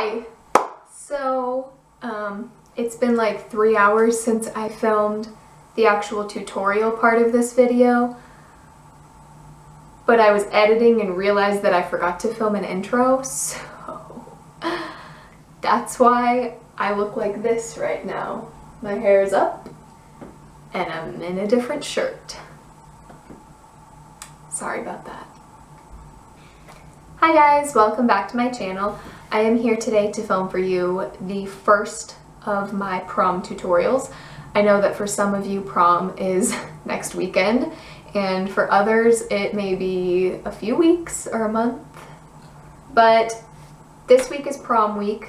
Hi! So, it's been like 3 hours since I filmed the actual tutorial part of this video, but I was editing and realized that I forgot to film an intro, so that's why I look like this right now. My hair is up, and I'm in a different shirt. Sorry about that. Hi guys, welcome back to my channel. I am here today to film for you the first of my prom tutorials. I know that for some of you prom is next weekend, and for others it may be a few weeks or a month, but this week is prom week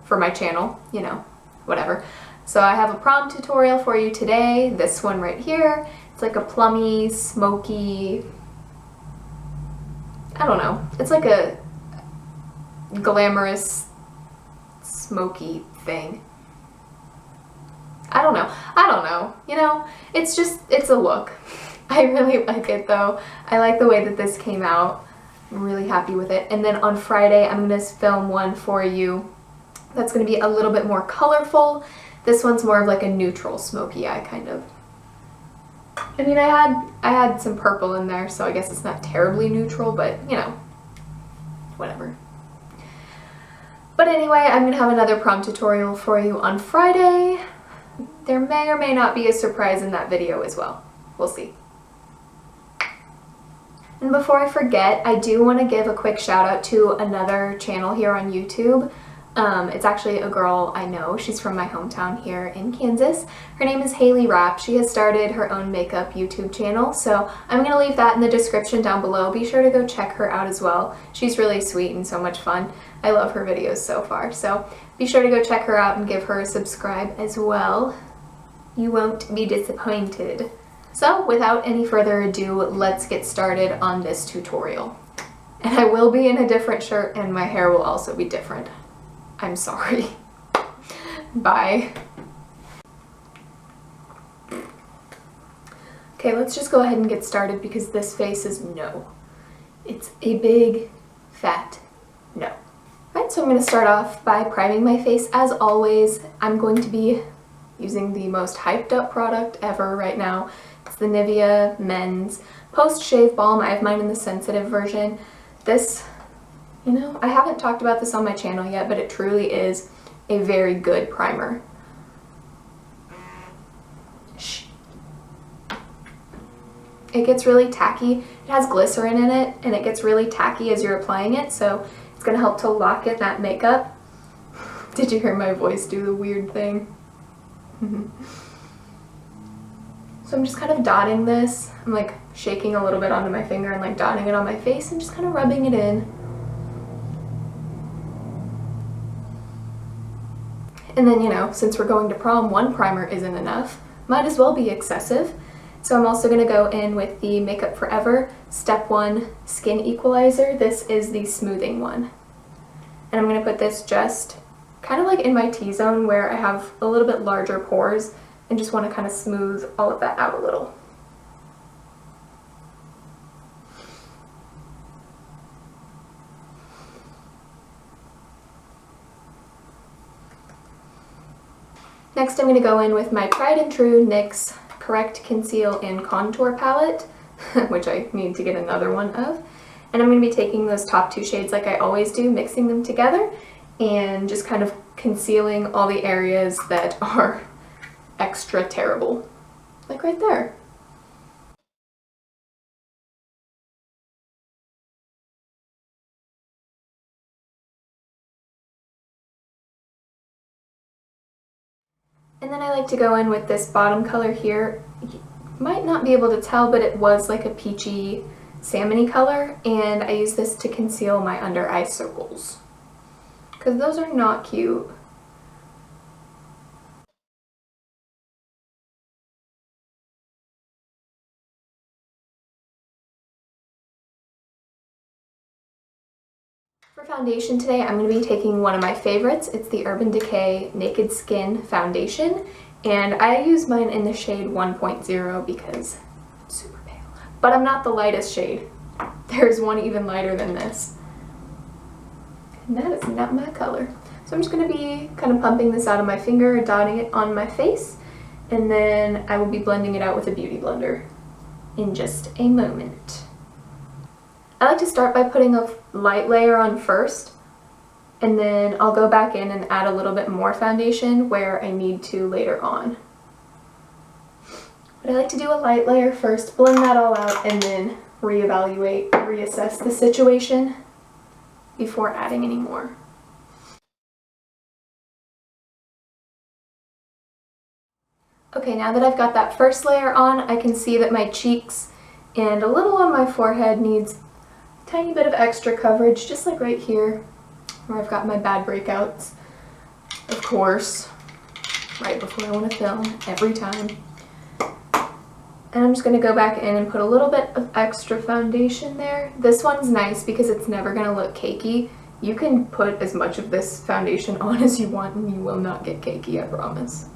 for my channel, you know, whatever. So I have a prom tutorial for you today, this one right here. It's like a plummy, smoky, I don't know, it's like a glamorous, smoky thing. I don't know, you know, it's a look. I really like it though. I like the way that this came out. I'm really happy with it. And then on Friday, I'm gonna film one for you that's gonna be a little bit more colorful. This one's more of like a neutral smoky eye kind of. I mean, I had some purple in there, so I guess it's not terribly neutral, but you know, whatever. But anyway, I'm gonna have another prom tutorial for you on Friday. There may or may not be a surprise in that video as well. We'll see. And before I forget, I do want to give a quick shout out to another channel here on YouTube. It's actually a girl I know. She's from my hometown here in Kansas. Her name is Haley Rapp. She has started her own makeup YouTube channel, so I'm going to leave that in the description down below. Be sure to go check her out as well. She's really sweet and so much fun. I love her videos so far, so be sure to go check her out and give her a subscribe as well. You won't be disappointed. So without any further ado, let's get started on this tutorial. And I will be in a different shirt and my hair will also be different. I'm sorry. Bye. Okay, let's just go ahead and get started because this face is no. It's a big, fat no. Alright, so I'm going to start off by priming my face. As always, I'm going to be using the most hyped up product ever right now. It's the Nivea Men's Post Shave Balm. I have mine in the sensitive version. This, you know, I haven't talked about this on my channel yet, but it truly is a very good primer. Shh. It gets really tacky. It has glycerin in it, and it gets really tacky as you're applying it, so it's going to help to lock in that makeup. Did you hear my voice do the weird thing? So I'm just kind of dotting this. I'm like shaking a little bit onto my finger and like dotting it on my face and just kind of rubbing it in. And then, you know, since we're going to prom, one primer isn't enough. Might as well be excessive. So I'm also going to go in with the Makeup Forever Step 1 Skin Equalizer. This is the smoothing one. And I'm going to put this just kind of like in my T-zone where I have a little bit larger pores and just want to kind of smooth all of that out a little. Next I'm going to go in with my tried and true NYX Correct Conceal and Contour palette, which I need to get another one of. And I'm going to be taking those top two shades like I always do, mixing them together, and just kind of concealing all the areas that are extra terrible. Like right there. And then I like to go in with this bottom color here. You might not be able to tell, but it was like a peachy salmon-y color, and I use this to conceal my under eye circles, because those are not cute. For foundation today, I'm going to be taking one of my favorites. It's the Urban Decay Naked Skin Foundation, and I use mine in the shade 1.0 because it's super pale. But I'm not the lightest shade. There's one even lighter than this. and that is not my color. So I'm just going to be kind of pumping this out of my finger, dotting it on my face, and then I will be blending it out with a beauty blender in just a moment. I like to start by putting a light layer on first, and then I'll go back in and add a little bit more foundation where I need to later on. But I like to do a light layer first, blend that all out, and then reevaluate, reassess the situation before adding any more. Okay, now that I've got that first layer on, I can see that my cheeks and a little on my forehead needs a tiny bit of extra coverage, just like right here, where I've got my bad breakouts. Of course, right before I want to film, every time. And I'm just going to go back in and put a little bit of extra foundation there. This one's nice because it's never going to look cakey. You can put as much of this foundation on as you want and you will not get cakey, I promise.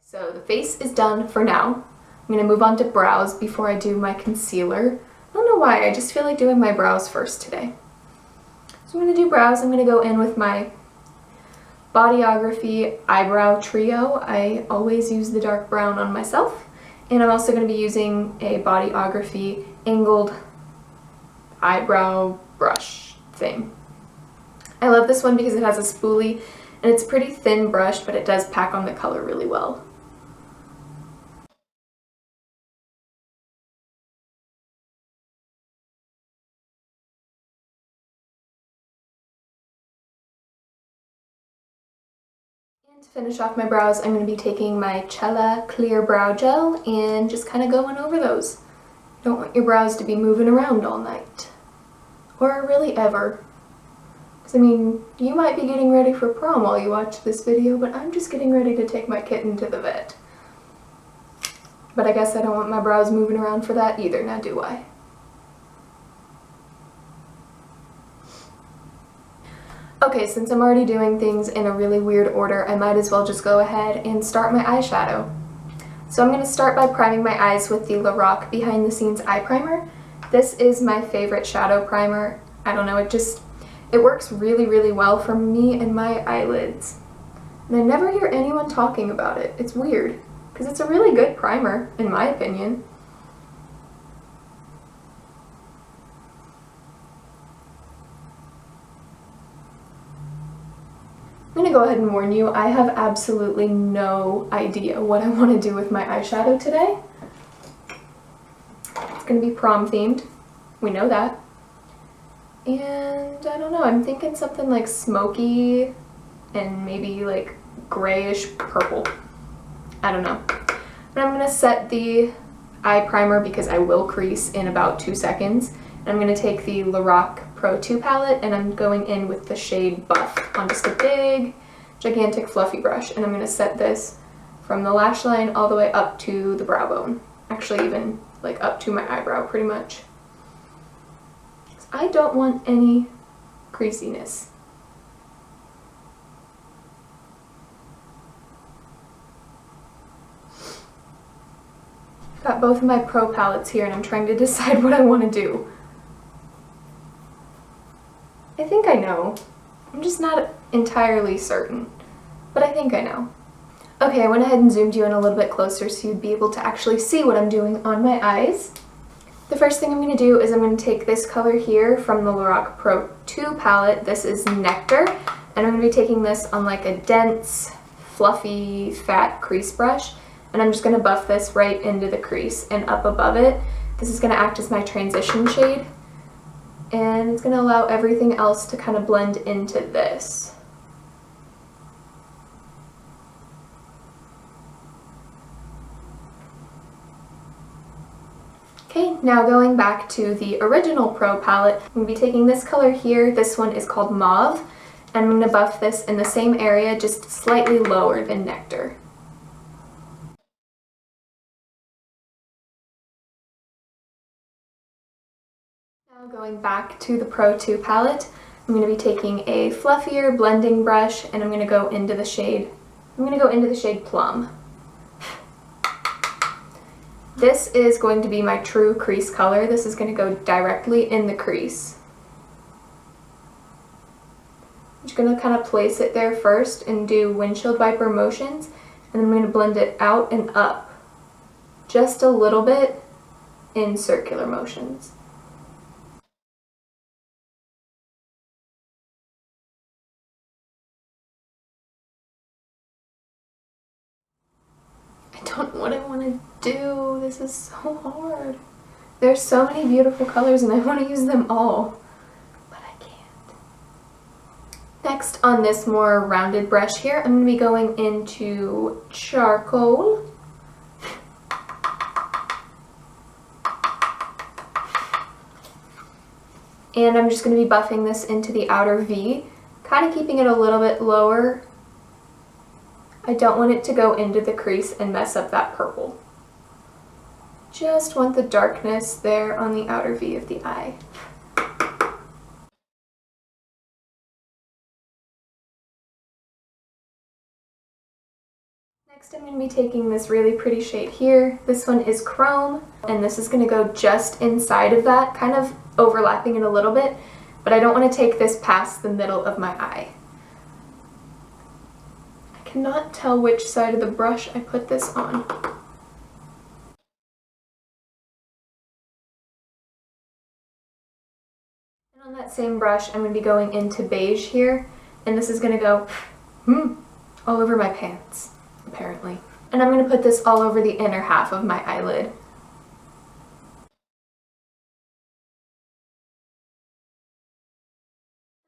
So the face is done for now. I'm going to move on to brows before I do my concealer. I don't know why, I just feel like doing my brows first today. So I'm going to do brows. I'm going to go in with my Bodyography Eyebrow Trio. I always use the dark brown on myself. And I'm also going to be using a Bodyography angled eyebrow brush thing. I love this one because it has a spoolie and it's a pretty thin brush, but it does pack on the color really well. And to finish off my brows, I'm going to be taking my Cella Clear Brow Gel and just kind of going over those. You don't want your brows to be moving around all night. Or really ever. Because, I mean, you might be getting ready for prom while you watch this video, but I'm just getting ready to take my kitten to the vet. But I guess I don't want my brows moving around for that either, now do I? Okay, since I'm already doing things in a really weird order, I might as well just go ahead and start my eyeshadow. So I'm going to start by priming my eyes with the Lorac Behind the Scenes Eye Primer. This is my favorite shadow primer. I don't know, it works really, really well for me and my eyelids. And I never hear anyone talking about it. It's weird, because it's a really good primer, in my opinion. I'm going to go ahead and warn you, I have absolutely no idea what I want to do with my eyeshadow today. It's going to be prom themed, we know that. And I don't know, I'm thinking something like smoky and maybe like grayish purple. I don't know. But I'm going to set the eye primer because I will crease in about 2 seconds. And I'm going to take the Lorac Pro 2 palette and I'm going in with the shade Buff on just a big, gigantic fluffy brush. And I'm going to set this from the lash line all the way up to the brow bone. Actually even like up to my eyebrow pretty much. I don't want any creasiness. I've got both of my Pro palettes here and I'm trying to decide what I want to do. I think I know. I'm just not entirely certain, but I think I know. Okay, I went ahead and zoomed you in a little bit closer so you'd be able to actually see what I'm doing on my eyes. The first thing I'm going to do is I'm going to take this color here from the Lorac Pro 2 palette. This is Nectar, and I'm going to be taking this on like a dense, fluffy, fat crease brush, and I'm just going to buff this right into the crease and up above it. This is going to act as my transition shade, and it's going to allow everything else to kind of blend into this. Okay, now going back to the original Pro palette, I'm going to be taking this color here. This one is called Mauve, and I'm going to buff this in the same area, just slightly lower than Nectar. Now going back to the Pro 2 palette, I'm going to be taking a fluffier blending brush and I'm going to go into the shade Plum. This is going to be my true crease color. This is going to go directly in the crease. I'm just going to kind of place it there first and do windshield wiper motions, and then I'm going to blend it out and up just a little bit in circular motions. I don't know what I want to do. This is so hard. There's so many beautiful colors and I want to use them all, but I can't. Next, on this more rounded brush here, I'm going to be going into charcoal. And I'm just going to be buffing this into the outer V, kind of keeping it a little bit lower. I don't want it to go into the crease and mess up that purple. Just want the darkness there on the outer V of the eye. Next, I'm going to be taking this really pretty shade here. This one is Chrome, and this is going to go just inside of that, kind of overlapping it a little bit, but I don't want to take this past the middle of my eye. I cannot tell which side of the brush I put this on. And on that same brush, I'm going to be going into beige here, and this is going to go all over my pants, apparently. And I'm going to put this all over the inner half of my eyelid.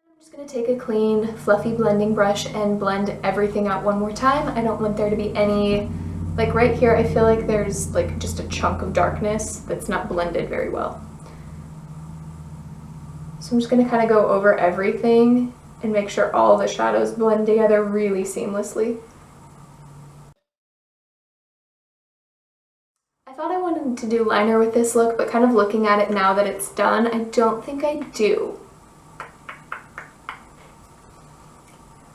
I'm just going to take a clean, fluffy blending brush and blend everything out one more time. I don't want there to be any, like right here, I feel like there's like just a chunk of darkness that's not blended very well. So I'm just going to kind of go over everything and make sure all the shadows blend together really seamlessly. I thought I wanted to do liner with this look, but kind of looking at it now that it's done, I don't think I do.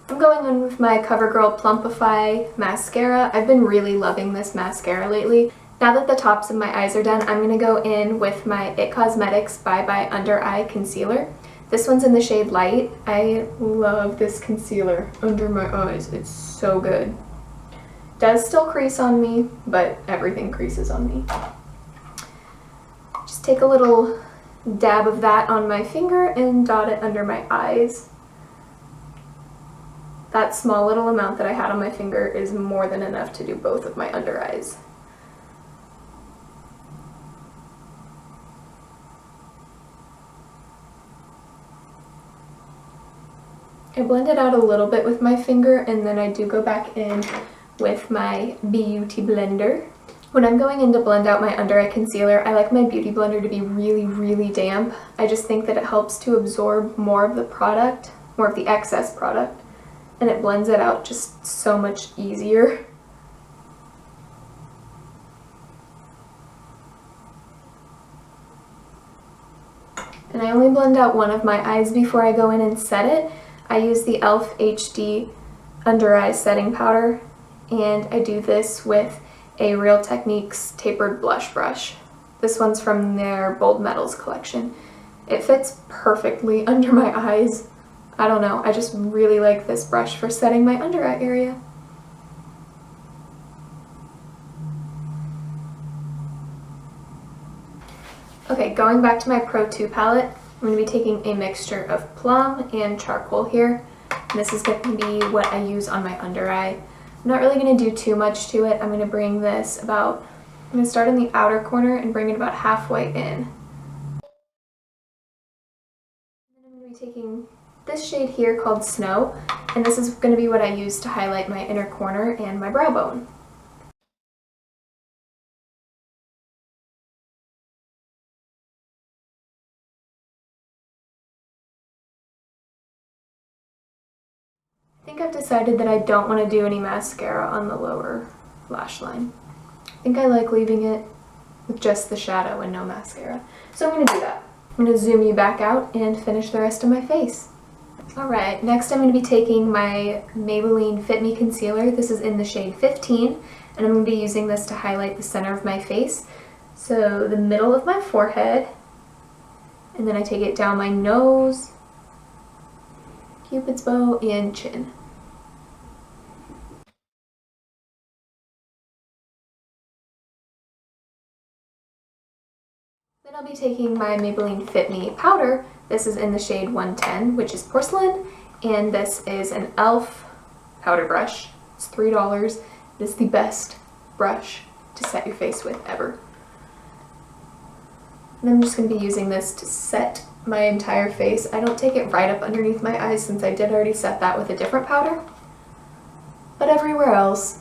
I'm going in with my CoverGirl Plumpify mascara. I've been really loving this mascara lately. Now that the tops of my eyes are done, I'm going to go in with my IT Cosmetics Bye Bye Under Eye Concealer. This one's in the shade Light. I love this concealer under my eyes. It's so good. Does still crease on me, but everything creases on me. Just take a little dab of that on my finger and dot it under my eyes. That small little amount that I had on my finger is more than enough to do both of my under eyes. I blend it out a little bit with my finger, and then I do go back in with my Beauty Blender. When I'm going in to blend out my under eye concealer, I like my Beauty Blender to be really, really damp. I just think that it helps to absorb more of the product, more of the excess product, and it blends it out just so much easier. And I only blend out one of my eyes before I go in and set it. I use the e.l.f. HD Under Eye Setting Powder, and I do this with a Real Techniques tapered blush brush. This one's from their Bold Metals collection. It fits perfectly under my eyes. I don't know, I just really like this brush for setting my under eye area. Okay, going back to my Pro 2 palette, I'm going to be taking a mixture of Plum and charcoal here. And this is going to be what I use on my under eye. I'm not really going to do too much to it. I'm going to bring this about, I'm going to start in the outer corner and bring it about halfway in. And then I'm going to be taking this shade here called Snow, and this is going to be what I use to highlight my inner corner and my brow bone. I think I've decided that I don't want to do any mascara on the lower lash line. I think I like leaving it with just the shadow and no mascara. So I'm going to do that. I'm going to zoom you back out and finish the rest of my face. Alright, next I'm going to be taking my Maybelline Fit Me Concealer. This is in the shade 15, and I'm going to be using this to highlight the center of my face. So the middle of my forehead, and then I take it down my nose, Cupid's bow, and chin. Then I'll be taking my Maybelline Fit Me powder. This is in the shade 110, which is porcelain, and this is an e.l.f. powder brush. It's $3. It is the best brush to set your face with ever. And I'm just going to be using this to set my entire face. I don't take it right up underneath my eyes since I did already set that with a different powder, but everywhere else.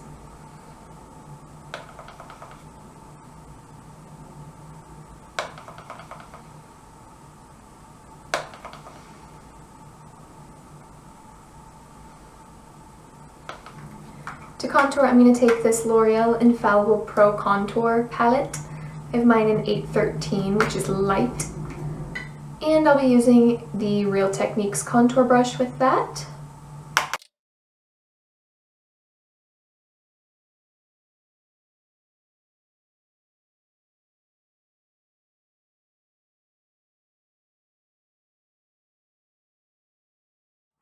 To contour, I'm going to take this L'Oreal Infallible Pro Contour palette. I have mine in 813, which is light. And I'll be using the Real Techniques contour brush with that.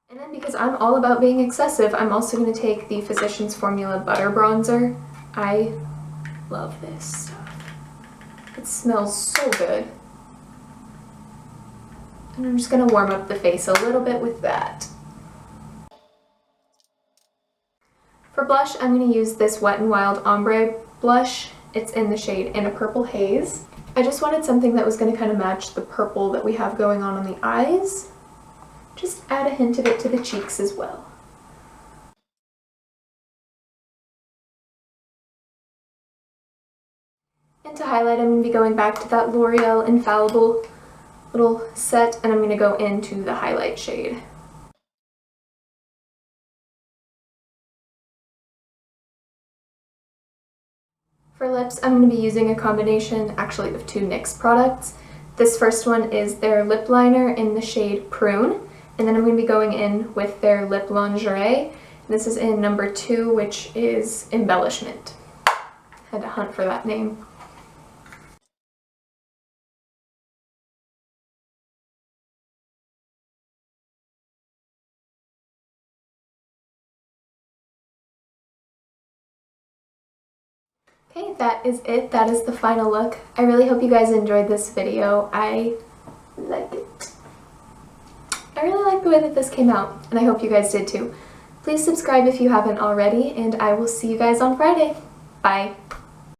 And then because I'm all about being excessive, I'm also going to take the Physicians Formula Butter Bronzer. I love this stuff. It smells so good. And I'm just going to warm up the face a little bit with that. For blush, I'm going to use this Wet n Wild Ombre blush. It's in the shade In a Purple Haze. I just wanted something that was going to kind of match the purple that we have going on the eyes. Just add a hint of it to the cheeks as well. And to highlight, I'm going to be going back to that L'Oreal Infallible little set, and I'm going to go into the highlight shade. For lips, I'm going to be using a combination, actually, of two NYX products. This first one is their lip liner in the shade Prune, and then I'm going to be going in with their lip lingerie. This is in number 2, which is Embellishment. Had to hunt for that name. Okay, that is it. That is the final look. I really hope you guys enjoyed this video. I like it. I really like the way that this came out, and I hope you guys did too. Please subscribe if you haven't already, and I will see you guys on Friday. Bye.